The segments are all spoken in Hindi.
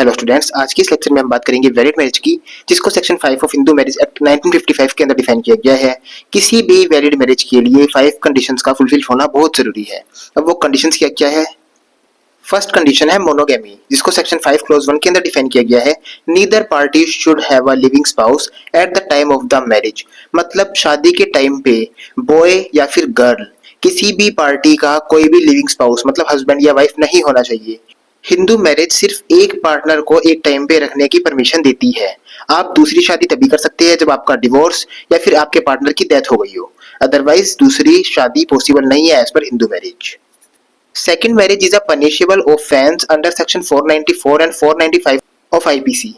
हेलो स्टूडेंट्स, आज के इस लेक्चर में हम बात करेंगे वैलिड मैरिज की, जिसको section 5 of Hindu marriage act 1955 के अंदर डिफाइन किया गया है। किसी भी वैलिड मैरिज के लिए 5 कंडीशंस का फुलफिल होना बहुत जरूरी है। अब वो कंडीशंस क्या क्या है? फर्स्ट कंडीशन है मोनोगैमी, जिसको सेक्शन 5 क्लॉज 1 के अंदर डिफाइन किया गया है। Neither party should have a living spouse at the time of the marriage. मतलब शादी के टाइम पे बॉय या फिर गर्ल, किसी भी पार्टी का कोई भी लिविंग स्पाउस मतलब हस्बैंड या वाइफ नहीं होना चाहिए। हिंदू मैरिज सिर्फ एक पार्टनर को एक टाइम पे रखने की परमिशन देती है। आप दूसरी शादी तभी कर सकते हैं जब आपका डिवोर्स या फिर आपके पार्टनर की डेथ हो गई हो, अदरवाइज दूसरी शादी पॉसिबल नहीं है एज पर Hindu marriage. Second marriage is a punishable offence under section 494 and 495 of IPC.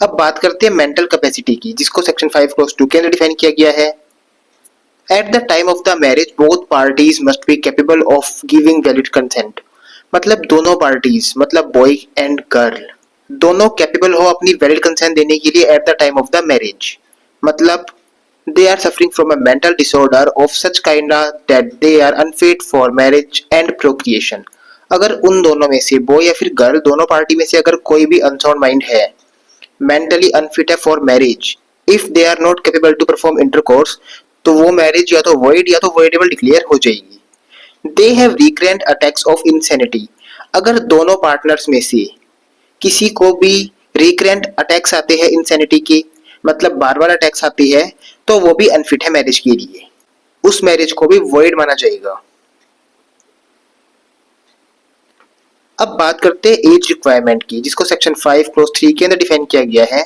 अब बात करते हैं मेंटल कैपेसिटी की, जिसको सेक्शन 5 क्लॉज 2 के अंदर डिफाइन किया गया है। At the time of the marriage both parties must be capable of giving valid consent. मतलब दोनों पार्टीज मतलब बॉय एंड गर्ल दोनों कैपेबल हो अपनी वैलिड कंसेंट देने के लिए at the time of the marriage. मतलब they are suffering from a mental disorder of such kind that they are unfit for marriage and procreation। अगर उन दोनों में से बॉय या फिर गर्ल दोनों पार्टी में से अगर कोई भी अनसाउंड माइंड है, मेंटली अनफिट है for marriage, if they are not capable to perform intercourse, तो वो मैरिज या तो वॉइड या तो वॉइडेबल डिक्लेयर हो जाएगी। They have recurrent attacks of insanity. अगर दोनों पार्टनर्स में से किसी को भी रिकरेंट अटैक्स आते हैं इंसैनिटी के, मतलब बार बार अटैक्स आती है, तो वो भी अनफिट है मैरिज के लिए, उस मैरिज को भी वॉइड माना जाएगा। अब बात करते हैं एज रिक्वायरमेंट की, जिसको सेक्शन 5 क्लॉज 3 के अंदर डिफाइन किया गया है।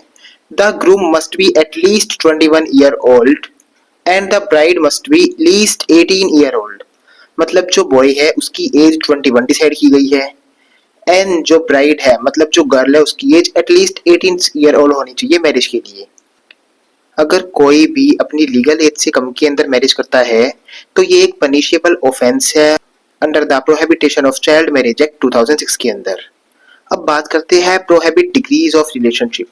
The groom must be at least 21 year old and the bride must be least 18 year old. मतलब जो बॉय है उसकी एज 21 डिसाइड की गई है, एंड जो ब्राइड है मतलब जो गर्ल है उसकी एज एटलीस्ट 18 ईयर ओल्ड होनी चाहिए मैरिज के लिए। अगर कोई भी अपनी लीगल एज से कम के अंदर मैरिज करता है तो ये एक पनिशेबल ऑफेंस है under the प्रोहिबिटेशन of child marriage act 2006 के अंदर। अब बात करते हैं प्रोहिबिट डिग्रीज ऑफ रिलेशनशिप।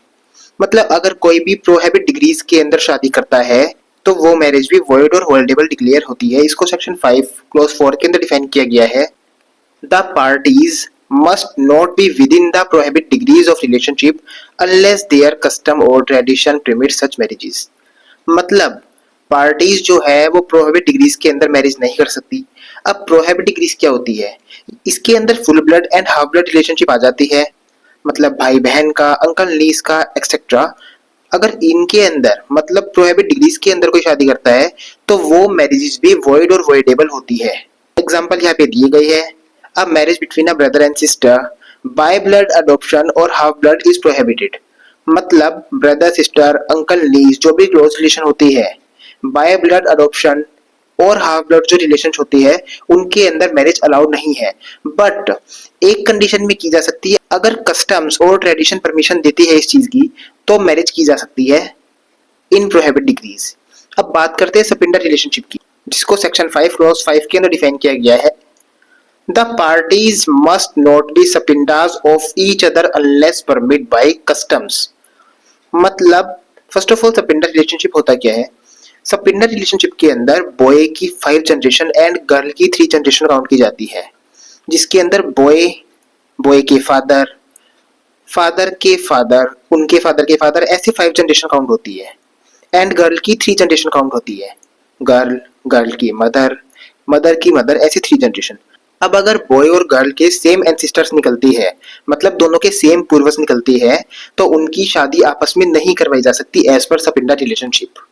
मतलब अगर कोई भी प्रोहिबिट डिग्रीज के अंदर शादी करता है तो वो मैरिज भी वॉइड और वॉइडेबल डिक्लेयर होती है। इसको सेक्शन 5 क्लॉज 4 के अंदर डिफाइन किया गया है। The parties must not be within the prohibited degrees of relationship unless their custom or tradition permits such marriages। मतलब पार्टीज जो है वो प्रोहिबिट डिग्रीज के अंदर मैरिज नहीं कर सकती। अब प्रोहिबिट डिग्रीज क्या होती है? इसके अंदर full blood and half blood relationship आ जाती है, मतलब भाई बहन का, अंकल नीस का एक्सेट्रा। अगर इनके अंदर मतलब प्रोहिबिट डिग्रीज के अंदर कोई शादी करता है तो वो मैरिजेस भी वॉइड और वॉइडेबल होती है। एग्जाम्पल यहाँ पे दिए गए हैं। A marriage between a brother and sister by blood adoption or half blood is prohibited। मतलब ब्रदर सिस्टर अंकल नीस जो भी क्लोज रिलेशन होती है, बाय ब्लड अडॉप्शन और हाफ ब्लड जो रिलेशन होती है, उनके अंदर मैरिज अलाउड नहीं है। बट एक कंडीशन में की जा सकती है, अगर कस्टम्स और ट्रेडिशन परमिशन देती है इस चीज की तो मैरिज की जा सकती है इन प्रोहिबिट डिग्रीज। अब बात करते हैं सपिंडर रिलेशनशिप की, जिसको सेक्शन 5 क्लॉज 5 के अंदर डिफाइन किया गया है। The parties must not be subpoenas of each other unless permitted by customs। मतलब फर्स्ट ऑफ ऑल सपिंडर रिलेशनशिप होता क्या है? सपिंडर रिलेशनशिप के अंदर बॉय की 5 जनरेशन एंड गर्ल की 3 जनरेशन काउंट की जाती है, जिसके अंदर बॉय के फादर, फादर के फादर, उनके फादर के फादर, ऐसे 5 जनरेशन काउंट होती है। एंड गर्ल की 3 जनरेशन काउंट होती है, गर्ल की मदर, मदर की मदर, ऐसे 3 जनरेशन। अब अगर बॉय और गर्ल के सेम एंसेस्टर्स निकलती है, मतलब दोनों के सेम पूर्वज निकलती है, तो उनकी शादी आपस में नहीं करवाई जा सकती एज पर sapinda relationship.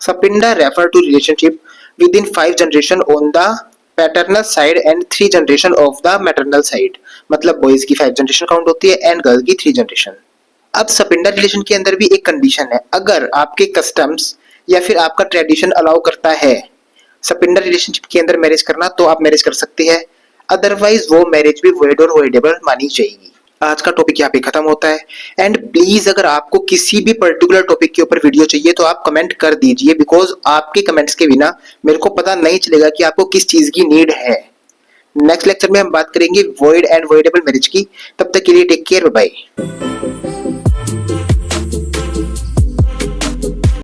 Sapinda refer to relationship within 5 generation on the paternal side and 3 generation of the maternal side. मतलब बॉयज की 5 जनरेशन काउंट होती है एंड गर्ल की 3 जनरेशन। अब सपिंडा रिलेशन के अंदर भी एक कंडीशन है, अगर आपके कस्टम्स या फिर आपका ट्रेडिशन अलाउ करता है सपिंडर रिलेशनशिप के अंदर मैरिज करना तो आप मैरिज कर सकते हैं, अदरवाइज वो मैरिज भी वॉइड और वॉइडेबल मानी जाएगी। आज का टॉपिक यहाँ पे खत्म होता है। एंड प्लीज अगर आपको किसी भी पर्टिकुलर टॉपिक के ऊपर वीडियो चाहिए तो आप कमेंट कर दीजिए, बिकॉज आपके कमेंट्स के बिना मेरे को पता नहीं चलेगा कि आपको किस चीज की नीड है। नेक्स्ट लेक्चर में हम बात करेंगे वॉइड एंड वॉइडेबल मैरिज की। तब तक के लिए टेक केयर, बाय बाय।